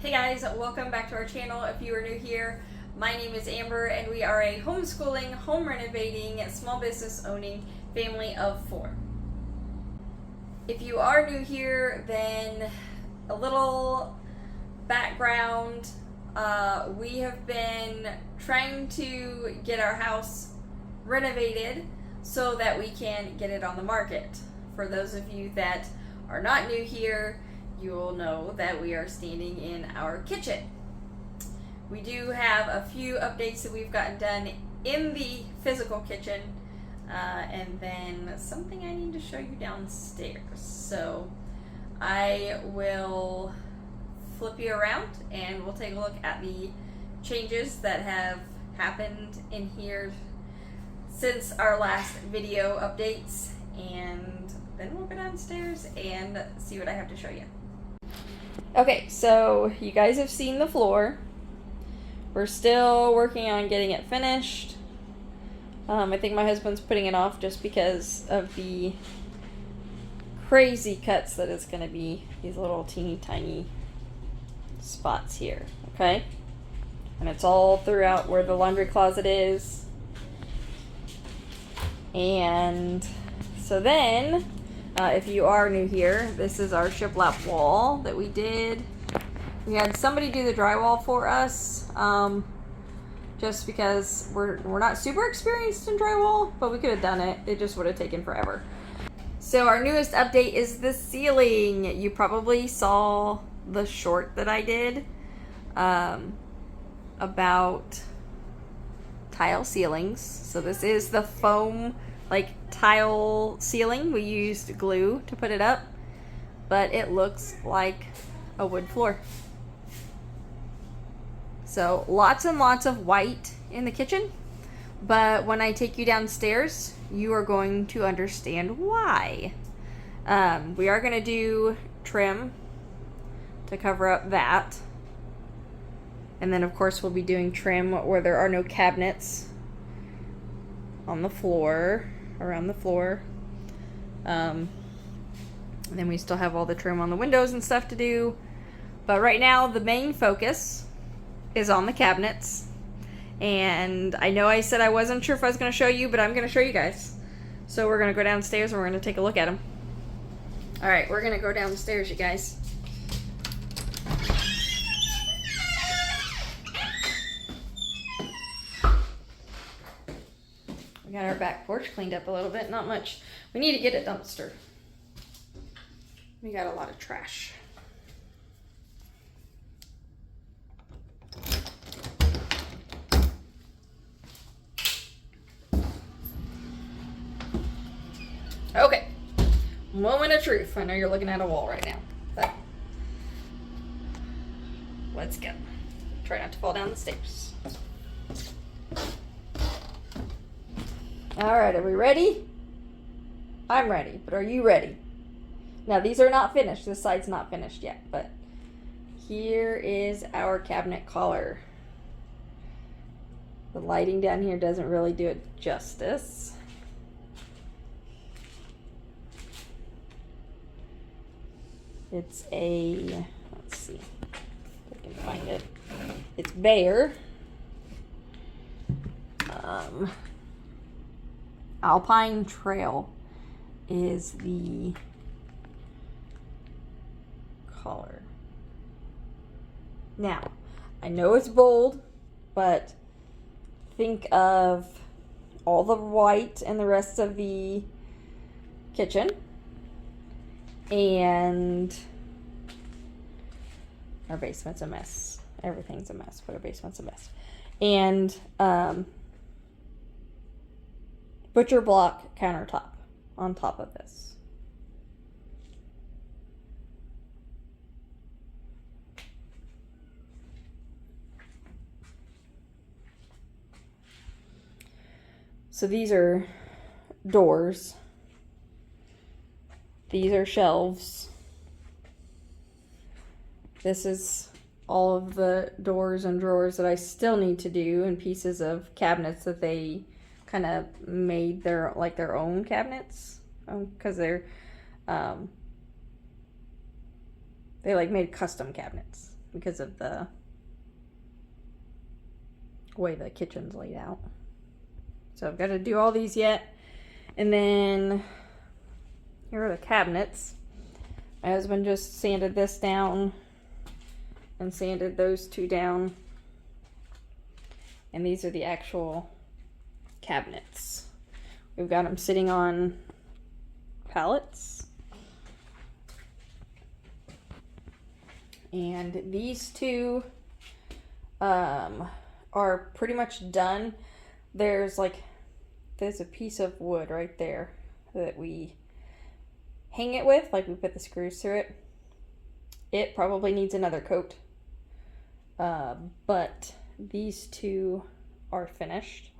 Hey guys, welcome back to our channel. If you are new here, my name is Amber and we are a homeschooling, home renovating, small business owning family of 4. If you are new here, then a little background. We have been trying to get our house renovated so that we can get it on the market. For those of you that are not new here, you will know that we are standing in our kitchen. We do have a few updates that we've gotten done in the physical kitchen, and then something I need to show you downstairs. So I will flip you around and we'll take a look at the changes that have happened in here since our last video updates, and then we'll go downstairs and see what I have to show you. Okay, so you guys have seen the floor. We're still working on getting it finished. I think my husband's putting it off just because of the crazy cuts that it's going to be. These little teeny tiny spots here, okay? And it's all throughout where the laundry closet is. And so then, if you are new here, this is our shiplap wall that we did. We had somebody do the drywall for us, just because we're not super experienced in drywall, but we could have done it. It just would have taken forever. So our newest update is the ceiling. You probably saw the short that I did about tile ceilings. So this is the foam tile ceiling. We used glue to put it up, but it looks like a wood floor. So lots and lots of white in the kitchen, but when I take you downstairs, you are going to understand why. We are going to do trim to cover up that, and then of course we'll be doing trim where there are no cabinets on the floor, around the floor. And then we still have all the trim on the windows and stuff to do. But right now the main focus is on the cabinets. And I know I said I wasn't sure if I was going to show you, but I'm going to show you guys. So we're going to go downstairs and we're going to take a look at them. Alright, we're going to go downstairs, you guys. We got our back porch cleaned up a little bit. Not much. We need to get a dumpster. We got a lot of trash. Okay. Moment of truth. I know you're looking at a wall right now, but let's go. Try not to fall down the stairs. Alright, are we ready? I'm ready, but are you ready? Now, these are not finished. This side's not finished yet, but here is our cabinet collar. The lighting down here doesn't really do it justice. It's a, let's see if I can find it. It's bare. Alpine Trail is the color. Now, I know it's bold, but think of all the white and the rest of the kitchen, and our basement's a mess. Everything's a mess, but our basement's a mess. And butcher block countertop on top of this. So these are doors. These are shelves. This is all of the doors and drawers that I still need to do, and pieces of cabinets that they kind of made their own cabinets, because they're they made custom cabinets. because of the way the kitchen's laid out. So I've got to do all these yet. And then here are the cabinets. My husband just sanded this down and sanded those two down. And these are the actual cabinets. We've got them sitting on pallets. And these two are pretty much done. There's a piece of wood right there that we hang it with, like we put the screws through it. It probably needs another coat. But these two are finished,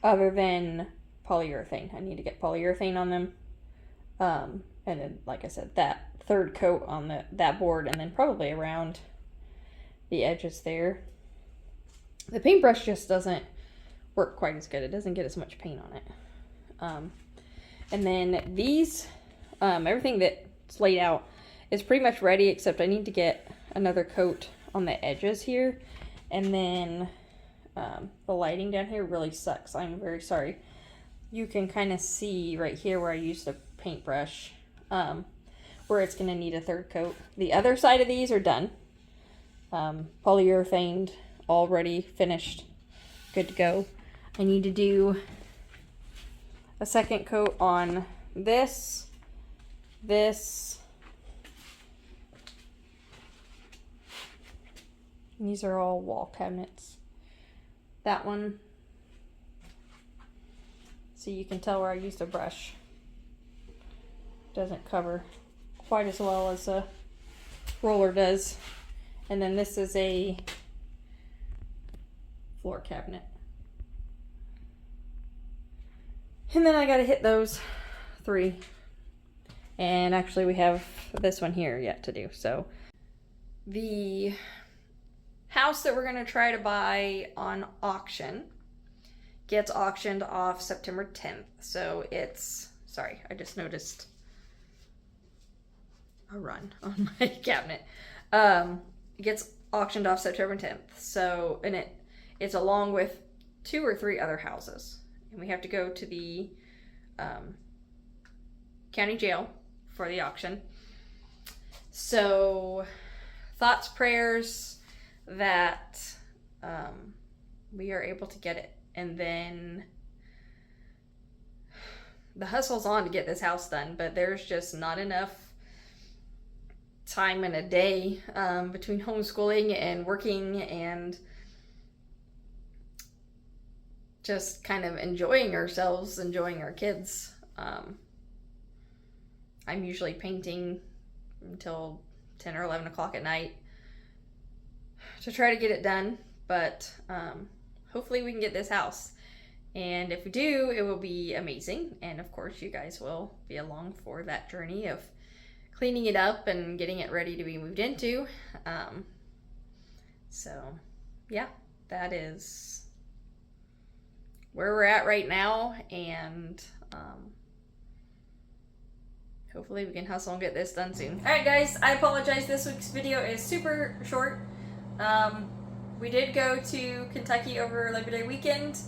other than polyurethane. I need to get polyurethane on them. And then, like I said, that third coat on that board, and then probably around the edges there. The paintbrush just doesn't work quite as good. It doesn't get as much paint on it. And then these, everything that's laid out is pretty much ready, except I need to get another coat on the edges here. And then the lighting down here really sucks. I'm very sorry. You can kind of see right here where I used a paintbrush, where it's going to need a third coat. The other side of these are done. Polyurethaned, already finished, good to go. I need to do a second coat on this. These are all wall cabinets. That one, so you can tell where I used a brush. Doesn't cover quite as well as a roller does. And then this is a floor cabinet. And then I gotta hit those three. And actually we have this one here yet to do. So the house that we're gonna try to buy on auction gets auctioned off September 10th. So it's, sorry, I just noticed a run on my cabinet. It gets auctioned off September 10th. So, and it's along with 2 or 3 other houses. And we have to go to the county jail for the auction. So, thoughts, prayers that we are able to get it. And then the hustle's on to get this house done, but there's just not enough time in a day between homeschooling and working and just kind of enjoying ourselves, enjoying our kids. I'm usually painting until 10 or 11 o'clock at night to try to get it done, but hopefully we can get this house. And if we do, it will be amazing. And of course, you guys will be along for that journey of cleaning it up and getting it ready to be moved into. So yeah, that is where we're at right now. And hopefully we can hustle and get this done soon. All right, guys, I apologize. This week's video is super short. We did go to Kentucky over Labor Day weekend.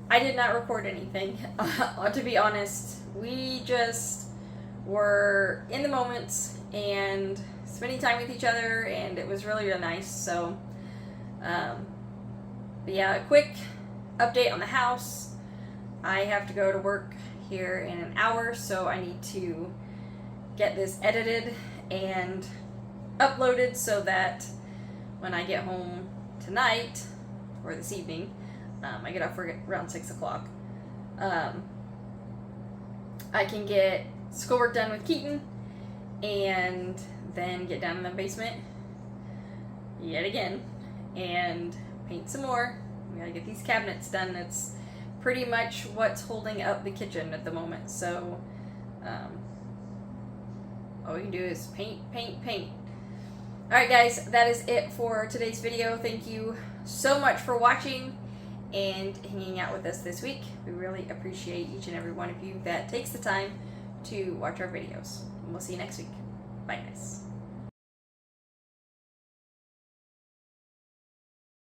I did not record anything, to be honest. We just were in the moments and spending time with each other, and it was really, really nice. So, but yeah, a quick update on the house. I have to go to work here in an hour, so I need to get this edited and uploaded so that when I get home tonight, or this evening, I get off work around 6 o'clock, I can get schoolwork done with Keaton and then get down in the basement yet again and paint some more. We gotta get these cabinets done. It's pretty much what's holding up the kitchen at the moment. So all we can do is paint. Alright guys, that is it for today's video. Thank you so much for watching and hanging out with us this week. We really appreciate each and every one of you that takes the time to watch our videos. And we'll see you next week. Bye guys.